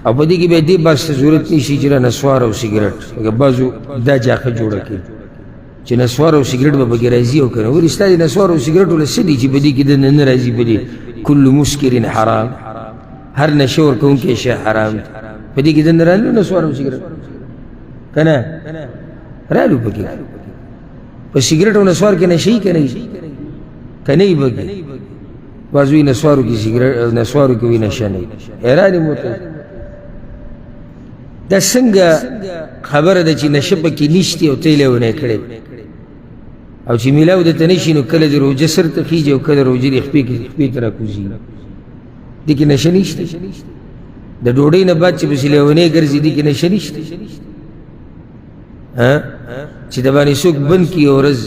او په دې کې به دې بس ضرورت نشي چې نسوار او سیګریټ لکه بعضو دا جاخه جوړه کړي چې نسوار او سیګریټ به پکې راځي او کنه ور استاد نسوار او سیګریټ ول سدي چې په دې کې د نه راځي په دې کل مسکر حرام هر نشور کوونکی شی حرام په دې کې د نه رالو نسوار او سیګریټ کنه رالو پکې په سیګریټ او نسوار کې نشي کنه کنه بګي بعضوی نسوارو کې سیګریټ نسوارو کې نشه نه ایرانی موته دا څنګه خبره ده چې نشه پکې نشته او تیله ونه کړي او چې میلاو د تنشي نو کله د روزه سر ته خيږي او کله روزه د خپې کې خپې تر کوزي دي کې نشه نشته د ډوډۍ نه بعد چې بسله ونه ګرځي دي کې نشه نشته ها چې د باندې څوک بند کی اورز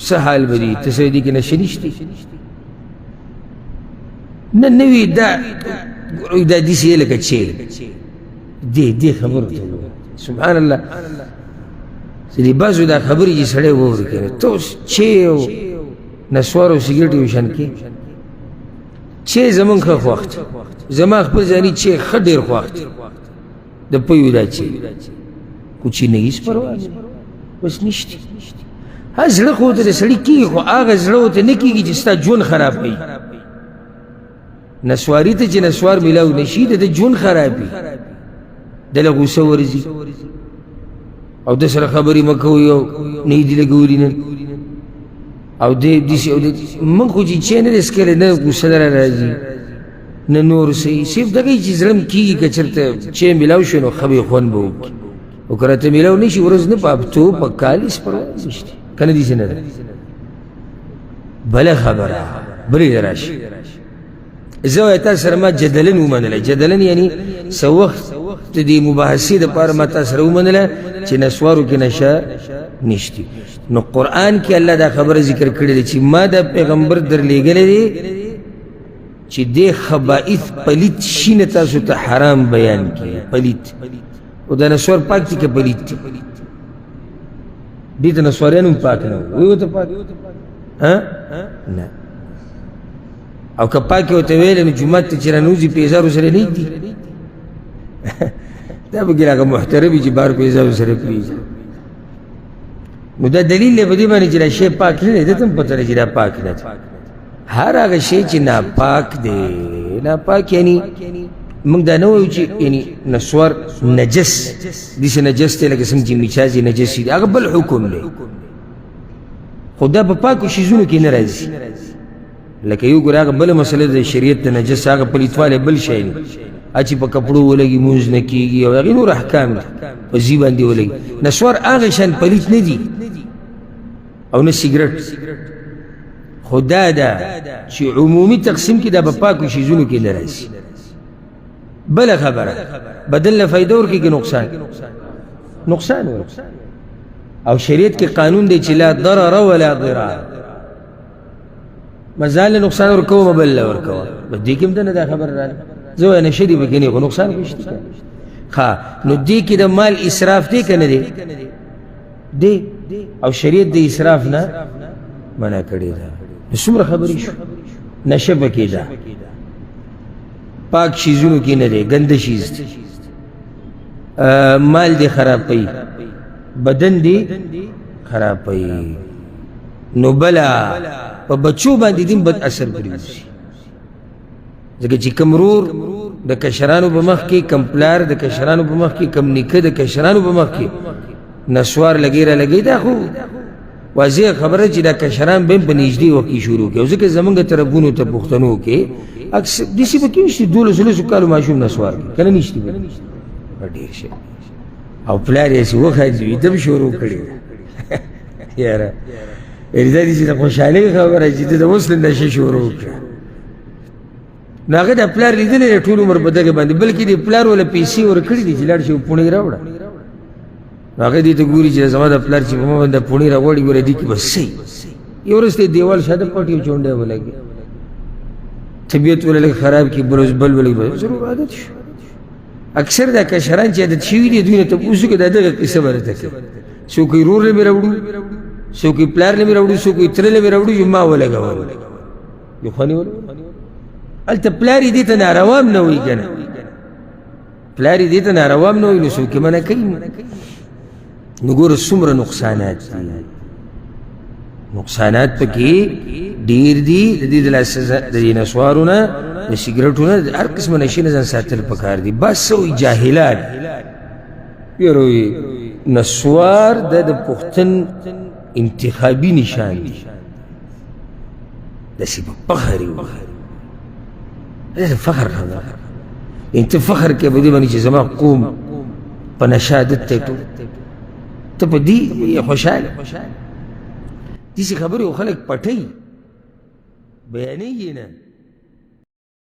سحال بدی ته دي کې نشه نشته نه نوی دا دي سي لکه چې دي خبره سبحان الله سړي بازو دا خبرې چې سړی ووري کنه تو چې نسوار او سیګریټ یو شان کې چې زمون خو وخت زما خپل ځاني چې خډیر وخت د پيو دا چې کوچی نه هیڅ پروا نه بس نشته هزړه خو د سړی کې خو هغه زړه ته نه کیږي چې ستا جون خراب وي نسواری ته چې نسوار ملاو نشي د جون خرابي دله غوسه ورځي او د سره خبرې مکو یو نه دی لګوري نه او دې من خو چې نه رسکل نه غوسه راځي نه نور سي صرف دغه چې ظلم کیږي کچرته چې ملاو شنو خبي خون بو او کرته ملاو نشي ورځ نه پابتو په کالیس پر نشته کنه دي نه بل خبره بری راشي زه تاسو سره ما جدلن ومنل جدلن یعنی سوخت دې مباحثې د پاره ما تاسو سره ومنل چې نسوارو کې نشه نشتی نو قرآن کې الله دا خبره ذکر کړې ده چې ما د پیغمبر در لېږلی دی چې دې خبائث پلیت شینه تاسو ته حرام بیان کړي پلیت او د نسوار پاک دي که پلیت دي دې ته نسواریان هم پاک نه وي ورته پاک ها نه او که پاکې ورته ویلې نو جومات ته چې رانوځي پیزارو سره نه دي دا به ګیره هغه محترمي چې بار پیزارو سره پرېږدي نو دا دلیل دی په دې باندې چې دا شی پاک نه دی ده ته هم پته ده چې دا پاک نه دی هر هغه شی چې ناپاک دی ناپاک یعنی موږ دا نه وایو چې یعنی نسوار نجس داسې نجس دی لکه څنګه چې میچازې نجس دي هغه بل حکم دی خو دا په پاکو شیزونو کې نه راځي لکه یو ګوره هغه بله مسله د شریعت د نجس هغه پلیتوالی بل شی دی چې په کپړو ولګي مونځ نه کېږي او هغې نور احکام دي په ځي باندې ولګي نسوار هغه شان پلیت نه دي او نه سیګرټ خو دا ده چې عمومي تقسیم کې دا په پاکو شیزونو کې نه راځي بله خبره بدل له فایده ورکړي که نقصان ورکړي او شریعت کې قانون دی چې لا ضرر ولا ضرار مزال له نقصان ورکوه بل له ورکوه بس دې کې هم نه دا خبره راغله زه وایم نشه دي پکې نه خو نقصان خو شته ښه نو دې کې د مال اسراف دی که نه دی او شریعت د اسراف نه منع کړې ده نو څومره خبرې شو نشه پکې ده پاک شیزونو کې نه دی ګنده شیز دی مال دی خرابوي بدن دی خرابوي نو بلا په بچو باندې دین بد اثر پرېږدي ځکه چې کم رور د کشرانو په مخ کې کم پلار د کشرانو په مخ کې کم نیکه د کشرانو په مخ کې نسوار لګی را لګی دا خو واضح خبره چې دا کشران به په نږدې وخت کې شروع کړي ځکه زمونږ طرفونو ته پښتنو کې اکثر داسې به کې نشته 12 کالو ماشوم نسوار کوي که نه نشته ډېر ښه او پلار یې چې وښایي دم شروع کړي یاره دا دې چې د خوشحالۍ خبره چې د اوس نه نشي شروع کړه نو هغه د پلار لیدلی دی ټول عمر په دغه باندې بلکې د پلار وله پیسې ورکړي دي چې لاړ شي پوڼې راوړه نو هغه دې ته ګوري چې زما د پلار چې په ما باندې پوڼې راوړي ګوره دې کې بس صحیح یو ورځ ته دیوال شاته پټ یو چونډی ولګي طبیعت ولې لږ خراب کړي بل ورځ بل ولګي ضرور عادت شو اکثر دا کشران چې عادت شوي دي دوی نه تپوس وکړي دا دغه قصه به راته کوي څوک یې ورور له مې راوړو څوک یې پلار له مې راوړو څوک یې تره له مې راوړو یو ما ولګول یو خواني هلته پلار یې دې ته ناروا هم نه وایي که نه پلار یې دې ته ناروا هم نه وایي نو څوک یې منع کوي نو ګوره څومره نقصانات دي نقصانات پکې ډېر دي د دې د دې نسوارو نه د سګرټو نه هر قسمه نشې نه ځان ساتل پکار دي بس وایي جاهلان یاره وایي نسوار د پښتون انتخابي نشان دي داسې په فخر یې داسې فخر خبره ته فخر کې به دې باندې چې زما قوم په نشادت ته ته په دې خوشحاله داسې خبرې خو خلک پټوي بیانوي یې نه